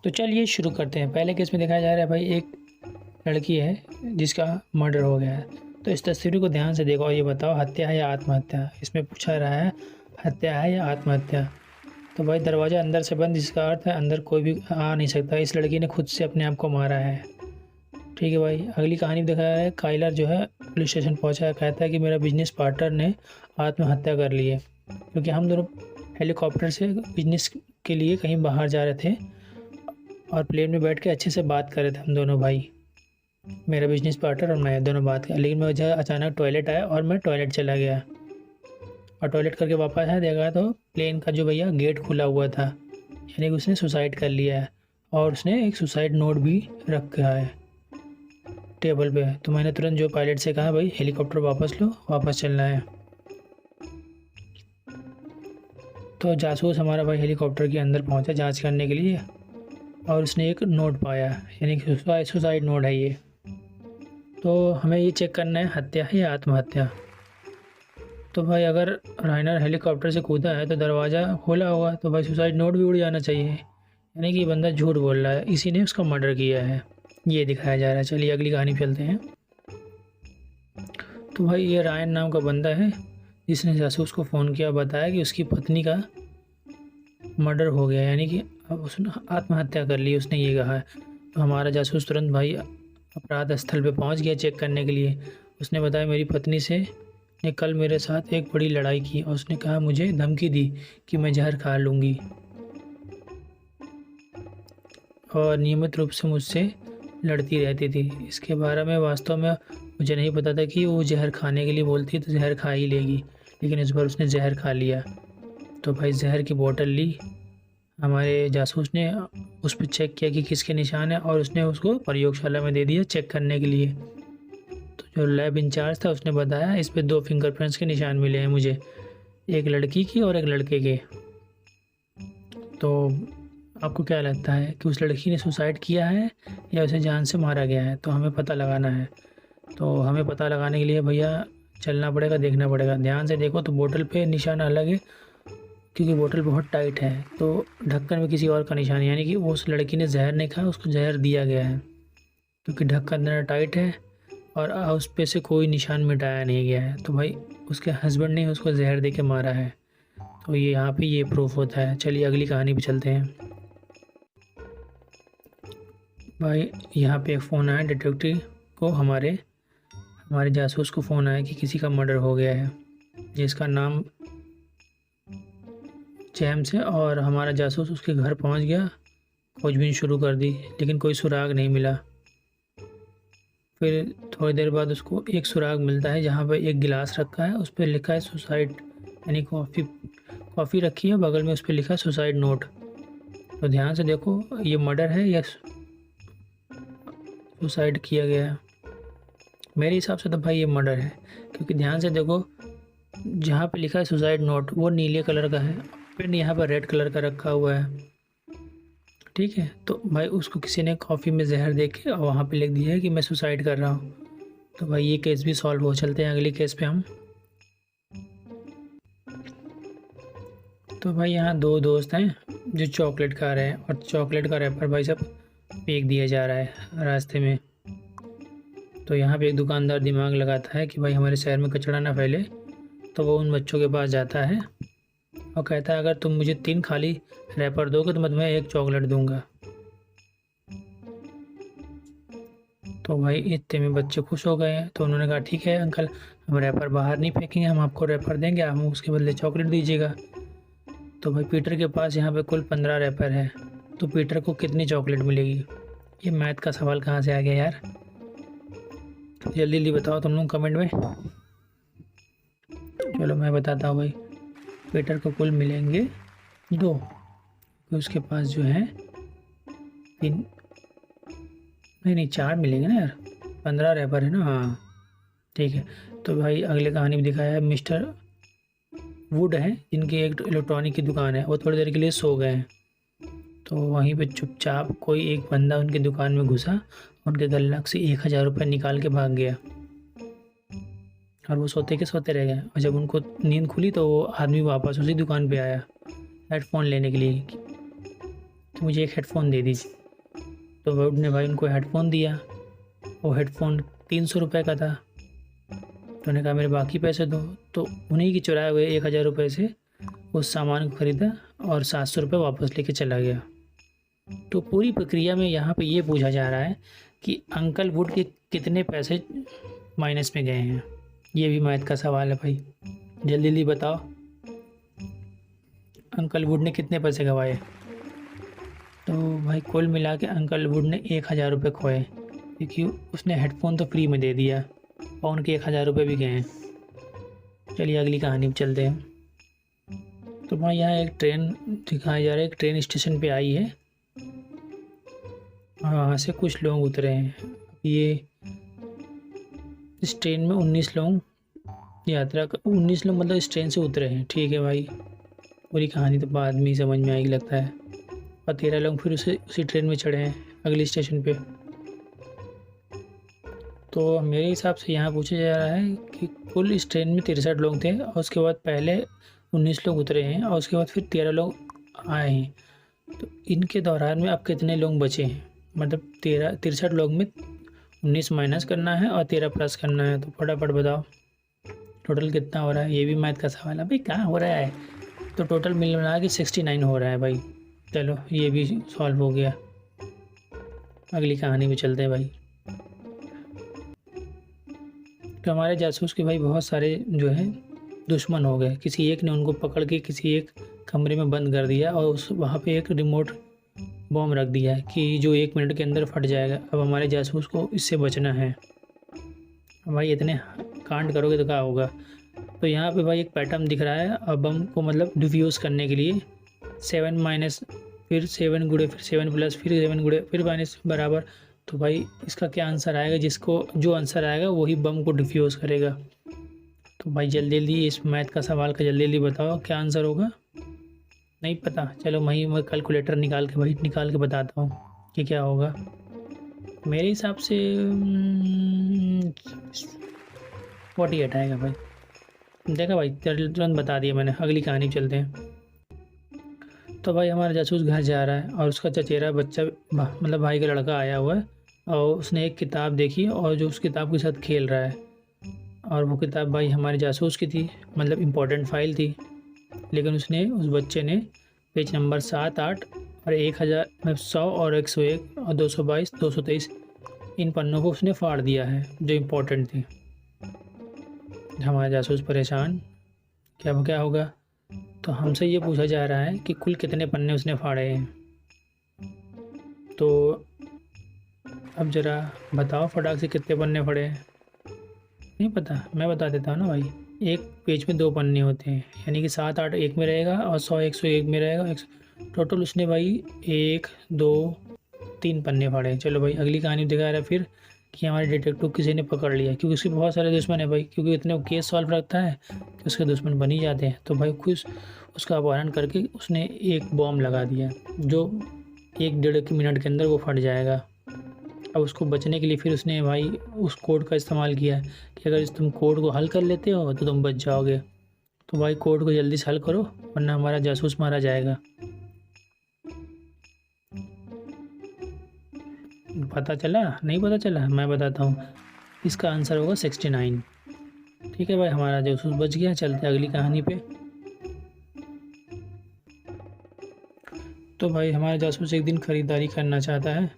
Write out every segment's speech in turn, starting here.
तो चलिए शुरू करते हैं। पहले केस में दिखाया जा रहा है भाई एक लड़की है जिसका मर्डर हो गया है। तो इस तस्वीर को ध्यान से देखो और ये बताओ हत्या है या आत्महत्या। इसमें पूछा रहा है हत्या है या आत्महत्या। तो भाई दरवाज़ा अंदर से बंद, जिसका अर्थ है अंदर कोई भी आ नहीं सकता। इस लड़की ने खुद से अपने आप को मारा है। ठीक है भाई, अगली कहानी में दिखाया है काइलर जो है पुलिस स्टेशन पहुंचा है। कहता है कि मेरा बिजनेस पार्टनर ने आत्महत्या कर ली है, क्योंकि हम दोनों हेलीकॉप्टर से बिजनेस के लिए कहीं बाहर जा रहे थे और प्लेन में बैठ के अच्छे से बात कर रहे थे हम दोनों भाई, मेरा बिजनेस पार्टनर और मैं दोनों बात कर। लेकिन मुझे अचानक टॉयलेट आया और मैं टॉयलेट चला गया और टॉयलेट करके वापस आया, देखा तो प्लेन का जो भैया गेट खुला हुआ था, यानी कि उसने सुसाइड कर लिया है और उसने एक सुसाइड नोट भी रखा है टेबल पे। तो मैंने तुरंत जो पायलट से कहा भाई हेलीकॉप्टर वापस लो, वापस चलना है। तो जासूस हमारा भाई हेलीकॉप्टर के अंदर पहुंचा जांच करने के लिए और उसने एक नोट पाया, यानी कि सुसाइड नोट है ये। तो हमें ये चेक करना है हत्या है या आत्महत्या। तो भाई अगर राइनर हेलीकॉप्टर से कूदा है तो दरवाज़ा खोला होगा, तो भाई सुसाइड नोट भी उड़ जाना चाहिए, यानी कि बंदा झूठ बोल रहा है, इसी ने उसका मर्डर किया है, ये दिखाया जा रहा है। चलिए अगली कहानी पे चलते हैं। तो भाई ये रायन नाम का बंदा है जिसने जासूस को फ़ोन किया, बताया कि उसकी पत्नी का मर्डर हो गया, यानी कि अब उसने आत्महत्या कर ली, उसने ये कहा है। तो हमारा जासूस तुरंत भाई अपराध स्थल पे पहुंच गया चेक करने के लिए। उसने बताया मेरी पत्नी से ने कल मेरे साथ एक बड़ी लड़ाई की और उसने कहा, मुझे धमकी दी कि मैं जहर खा लूँगी और नियमित रूप से मुझसे लड़ती रहती थी। इसके बारे में वास्तव में मुझे नहीं पता था कि वो जहर खाने के लिए बोलती है तो जहर खा ही लेगी, लेकिन इस बार उसने जहर खा लिया। तो भाई जहर की बोतल ली, हमारे जासूस ने उस पर चेक किया कि किसके निशान है और उसने उसको प्रयोगशाला में दे दिया चेक करने के लिए। तो जो लैब इंचार्ज था उसने बताया इस पर 2 फिंगरप्रिंट्स के निशान मिले हैं मुझे, एक लड़की की और एक लड़के के। तो आपको क्या लगता है कि उस लड़की ने सुसाइड किया है या उसे जान से मारा गया है? तो हमें पता लगाना है। तो हमें पता लगाने के लिए भैया चलना पड़ेगा, देखना पड़ेगा। ध्यान से देखो तो बोतल पे निशान अलग है, क्योंकि बोतल बहुत टाइट है। तो ढक्कन में किसी और का निशान, यानी कि उस लड़की ने जहर नहीं खाया, उसको जहर दिया गया है, क्योंकि ढक्कन इतना टाइट है और उस पे से कोई निशान मिटाया नहीं गया है। तो भाई उसके हस्बैंड ने उसको जहर दे के मारा है। तो ये यहाँ पे ये प्रूफ होता है। चलिए अगली कहानी पे चलते हैं। भाई यहाँ पे एक फ़ोन आया डिटेक्टिव को, हमारे जासूस को फ़ोन आया कि किसी का मर्डर हो गया है जिसका नाम जेम्स है, और हमारा जासूस उसके घर पहुँच गया, खोजबीन शुरू कर दी, लेकिन कोई सुराग नहीं मिला। फिर थोड़ी देर बाद उसको एक सुराग मिलता है जहाँ पर एक गिलास रखा है, उस पर लिखा है सुसाइड, यानी कॉफ़ी रखी है, बगल में उस पर लिखा है सुसाइड नोट। तो ध्यान से देखो ये मर्डर है या सुसाइड किया गया है? मेरे हिसाब से तो भाई ये मर्डर है, क्योंकि ध्यान से देखो जहाँ पे लिखा है सुसाइड नोट वो नीले कलर का है, पेन यहाँ पर रेड कलर का रखा हुआ है। ठीक है, तो भाई उसको किसी ने कॉफ़ी में जहर दे के और वहाँ पे लिख दिया है कि मैं सुसाइड कर रहा हूँ। तो भाई ये केस भी सॉल्व हो। चलते हैं अगले केस पे हम। तो भाई यहाँ 2 दोस्त हैं जो चॉकलेट खा रहे हैं और चॉकलेट का रैपर भाई सब फेंक दिया जा रहा है रास्ते में। तो यहाँ पे एक दुकानदार दिमाग लगाता है कि भाई हमारे शहर में कचरा ना फैले, तो वो उन बच्चों के पास जाता है और कहता है अगर तुम मुझे 3 खाली रैपर दोगे तो मैं तुम्हें 1 चॉकलेट दूंगा। तो भाई इतने में बच्चे खुश हो गए हैं, तो उन्होंने कहा ठीक है अंकल, हम रैपर बाहर नहीं फेंकेंगे, हम आपको रैपर देंगे, आप उसके बदले चॉकलेट दीजिएगा। तो भाई पीटर के पास यहाँ पे कुल 15 रैपर है, तो पीटर को कितनी चॉकलेट मिलेगी? ये मैथ का सवाल कहाँ से आ गया यार? जल्दी जल्दी बताओ तुम लोग कमेंट में। चलो मैं बताता हूँ भाई, पीटर को कुल मिलेंगे 2, क्योंकि उसके पास जो है 3 नहीं 4 मिलेंगे ना यार, 15 रैपर है ना। हाँ ठीक है। तो भाई अगले कहानी में दिखाया है मिस्टर वुड है, जिनकी एक इलेक्ट्रॉनिक की दुकान है, वो थोड़ी देर के लिए सो गए हैं। तो वहीं पे चुपचाप कोई एक बंदा उनकी दुकान में घुसा, उनके गल्लक से 1000 रुपये निकाल के भाग गया और वो सोते के सोते रह गए। और जब उनको नींद खुली तो वो आदमी वापस उसी दुकान पे आया हेडफोन लेने के लिए, कि मुझे एक हेडफ़ोन दे दीजिए। तो उन्होंने भाई उनको हेडफ़ोन दिया। वो हेडफ़ोन 300 रुपये का था। तो उन्होंने कहा मेरे बाकी पैसे दो। तो उन्हीं के चुराए हुए 1000 रुपये से उस सामान को ख़रीदा और 700 रुपये वापस लेके चला गया। तो पूरी प्रक्रिया में यहाँ पे ये पूछा जा रहा है कि अंकल वुड के कितने पैसे माइनस में गए हैं। ये भी मैथ का सवाल है भाई, जल्दी जल्दी बताओ। अंकल वुड ने कितने पैसे गंवाए? तो भाई कुल मिला के अंकल वुड ने 1000 रुपये खोए, क्योंकि उसने हेडफोन तो फ्री में दे दिया और उनके 1000 रुपये भी गए हैं। चलिए अगली कहानी में चलते हैं। तो भाई यहाँ एक ट्रेन दिखाया जा रहा है, एक ट्रेन स्टेशन पे आई है और वहाँ से कुछ लोग उतरे हैं। ये इस ट्रेन में 19 लोग यात्रा कर 19 लोग मतलब इस ट्रेन से उतरे हैं। ठीक है भाई, पूरी कहानी तो बाद में ही समझ में आएगी लगता है। और 13 लोग फिर उसी ट्रेन में चढ़े हैं अगले स्टेशन पे। तो मेरे हिसाब से यहाँ पूछा जा रहा है कि कुल इस ट्रेन में 63 लोग थे और उसके बाद पहले 19 लोग उतरे हैं और उसके बाद फिर 13 लोग आए हैं। तो इनके दौरान में अब कितने लोग बचे हैं? मतलब 63 लोग में 19 माइनस करना है और 13 प्लस करना है। तो फटाफट बताओ टोटल कितना हो रहा है। ये भी मैथ का सवाल है भाई, कहाँ हो रहा है। तो टोटल मिला के 69 हो रहा है भाई। चलो ये भी सॉल्व हो गया। अगली कहानी में चलते हैं भाई। तो हमारे जासूस के भाई बहुत सारे जो है दुश्मन हो गए। किसी एक ने उनको पकड़ के किसी एक कमरे में बंद कर दिया और उस वहाँ पे एक रिमोट बॉम्ब रख दिया है कि जो 1 मिनट के अंदर फट जाएगा। अब हमारे जासूस को इससे बचना है। भाई इतने कांड करोगे तो क्या होगा। तो यहाँ पे भाई एक पैटर्न दिख रहा है। अब बम को मतलब डिफ्यूज़ करने के लिए 7 माइनस फिर 7 गुणे फिर 7 प्लस फिर 7 गुणे फिर माइनस बराबर। तो भाई इसका क्या आंसर आएगा? जो आंसर आएगा वही बम को डिफ्यूज़ करेगा। तो भाई जल्दी जल्दी इस मैथ का सवाल का जल्दी जल्दी बताओ क्या आंसर होगा। नहीं पता? चलो मैं कैलकुलेटर निकाल के बताता हूँ कि क्या होगा। मेरे हिसाब से 48 आएगा भाई। देखा भाई, तुरंत बता दिया मैंने। अगली कहानी चलते हैं। तो भाई हमारा जासूस घर जा रहा है और उसका चचेरा बच्चा मतलब भाई का लड़का आया हुआ है और उसने एक किताब देखी और जो उस किताब के साथ खेल रहा है। और वो किताब भाई हमारे जासूस की थी, मतलब इम्पोर्टेंट फाइल थी। लेकिन उस बच्चे ने पेज नंबर 7, 8 और 1000 100 और 101 और 222, 223 इन पन्नों को उसने फाड़ दिया है जो इम्पोर्टेंट थी। हमारा जासूस परेशान, क्या होगा। तो हमसे ये पूछा जा रहा है कि कुल कितने पन्ने उसने फाड़े हैं। तो अब ज़रा बताओ फटाक से कितने पन्ने फाड़े हैं। नहीं पता? मैं बता देता हूँ ना भाई। एक पेज में 2 पन्ने होते हैं, यानी कि 7, 8 एक में रहेगा और 100, 101 में रहेगा। टोटल उसने भाई 1, 2, 3 पन्ने फाड़े। चलो भाई अगली कहानी दिखा रहा है फिर कि हमारे डिटेक्टिव किसी ने पकड़ लिया, क्योंकि उसके बहुत सारे दुश्मन है भाई। क्योंकि इतने केस सॉल्व रखता है कि उसके दुश्मन बन ही जाते हैं। तो भाई खुद उसका अपहरण करके उसने एक बॉम्ब लगा दिया जो 1-1.5 मिनट के अंदर वो फट जाएगा। अब उसको बचने के लिए फिर उसने भाई उस कोड का इस्तेमाल किया है कि अगर तुम कोड को हल कर लेते हो तो तुम बच जाओगे। तो भाई कोड को जल्दी से हल करो वरना हमारा जासूस मारा जाएगा। पता चला? नहीं पता चला? मैं बताता हूँ, इसका आंसर होगा 69। ठीक है भाई, हमारा जासूस बच गया। चलते अगली कहानी पे। तो भाई हमारा जासूस एक दिन ख़रीदारी करना चाहता है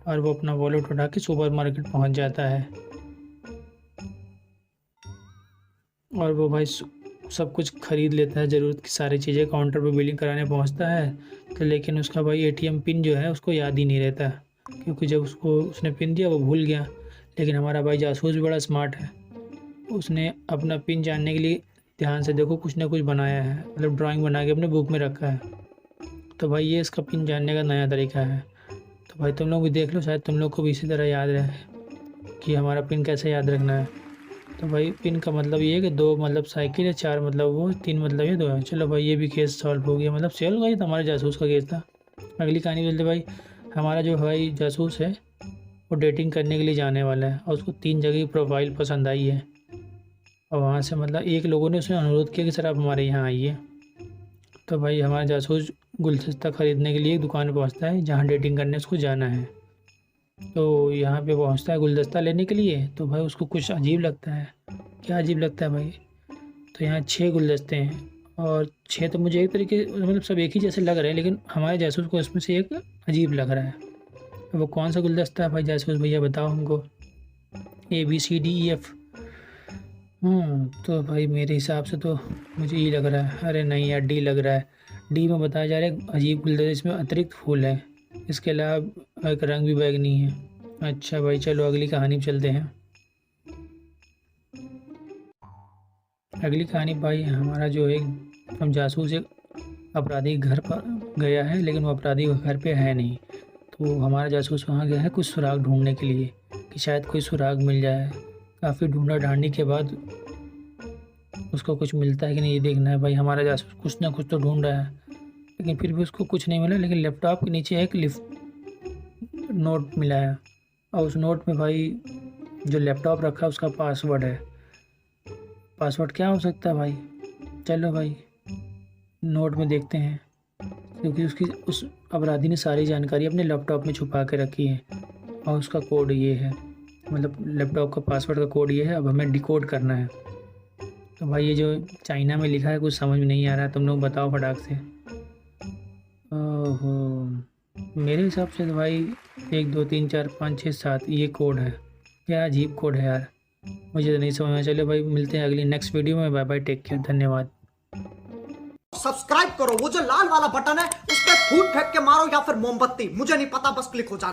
और वो अपना वॉलेट उठा के सुपरमार्केट पहुंच जाता है और वो भाई सब कुछ ख़रीद लेता है, ज़रूरत की सारी चीज़ें। काउंटर पर बिलिंग कराने पहुंचता है तो लेकिन उसका भाई एटीएम पिन जो है उसको याद ही नहीं रहता, क्योंकि जब उसने पिन दिया वो भूल गया। लेकिन हमारा भाई जासूस भी बड़ा स्मार्ट है, उसने अपना पिन जानने के लिए ध्यान से देखो कुछ ना कुछ बनाया है, मतलब ड्राइंग बना के अपने बुक में रखा है। तो भाई ये इसका पिन जानने का नया तरीका है। तो भाई तुम लोग भी देख लो, शायद तुम लोग को भी इसी तरह याद रहे कि हमारा पिन कैसे याद रखना है। तो भाई पिन का मतलब ये है कि 2 मतलब साइकिल है, 4 मतलब वो, 3 मतलब ये 2 है। चलो भाई ये भी केस सॉल्व हो गया, मतलब सेल हो गया। तो हमारे जासूस का केस था। अगली कहानी बोलते भाई हमारा जो भाई जासूस है वो डेटिंग करने के लिए जाने वाला है और उसको 3 जगह की प्रोफाइल पसंद आई है और वहाँ से मतलब एक लोगों ने उसने अनुरोध किया कि सर आप हमारे यहाँ आइए। तो भाई हमारा जासूस गुलदस्ता ख़रीदने के लिए एक दुकान पे पहुँचता है जहाँ डेटिंग करने उसको जाना है। तो यहाँ पे पहुँचता है गुलदस्ता लेने के लिए, तो भाई उसको कुछ अजीब लगता है। क्या अजीब लगता है भाई? तो यहाँ 6 गुलदस्ते हैं और 6 तो मुझे एक तरीके मतलब सब एक ही जैसे लग रहे हैं, लेकिन हमारे जासूस को इसमें से एक अजीब लग रहा है। वो कौन सा गुलदस्ता है भाई जासूस भैया, बताओ हमको। ABCDEF। तो भाई मेरे हिसाब से तो मुझे ये लग रहा है, अरे नहीं यार डी लग रहा है। डी में बताया जा रहा है अजीब गुलदस्ता, इसमें अतिरिक्त फूल है, इसके अलावा एक रंग भी बैगनी है। अच्छा भाई चलो अगली कहानी पे चलते हैं। अगली कहानी भाई हमारा जो है, हम जासूस एक अपराधी घर पर गया है, लेकिन वो अपराधी घर पे है नहीं। तो हमारा जासूस वहाँ गया है कुछ सुराग ढूंढने के लिए कि शायद कोई सुराग मिल जाए। काफ़ी ढूंढा ढांढने के बाद उसको कुछ मिलता है कि नहीं ये देखना है भाई। हमारा जासूस कुछ ना कुछ तो ढूंढ रहा है, लेकिन फिर भी उसको कुछ नहीं मिला। लेकिन लैपटॉप के नीचे एक नोट मिला है, और उस नोट में भाई जो लैपटॉप रखा है उसका पासवर्ड है। पासवर्ड क्या हो सकता है भाई? चलो भाई नोट में देखते हैं, क्योंकि उस अपराधी ने सारी जानकारी अपने लैपटॉप में छुपा के रखी है, और उसका कोड ये है, मतलब लैपटॉप का पासवर्ड का कोड ये है। अब हमें डिकोड करना है। तो भाई ये जो चाइना में लिखा है कुछ समझ में नहीं आ रहा है, तुम लोग बताओ फटाक से। ओहो, मेरे हिसाब से तो भाई 1 2 3 4 5 6 7 ये कोड है। क्या अजीब कोड है यार, मुझे तो नहीं समझ में। चलो भाई मिलते हैं अगली नेक्स्ट वीडियो में। बाय बाय, टेक केयर, धन्यवाद। सब्सक्राइब करो, वो जो लाल वाला बटन है उस पर फूट फेंक के मारो या फिर मोमबत्ती, मुझे नहीं पता, बस क्लिक हो जाए।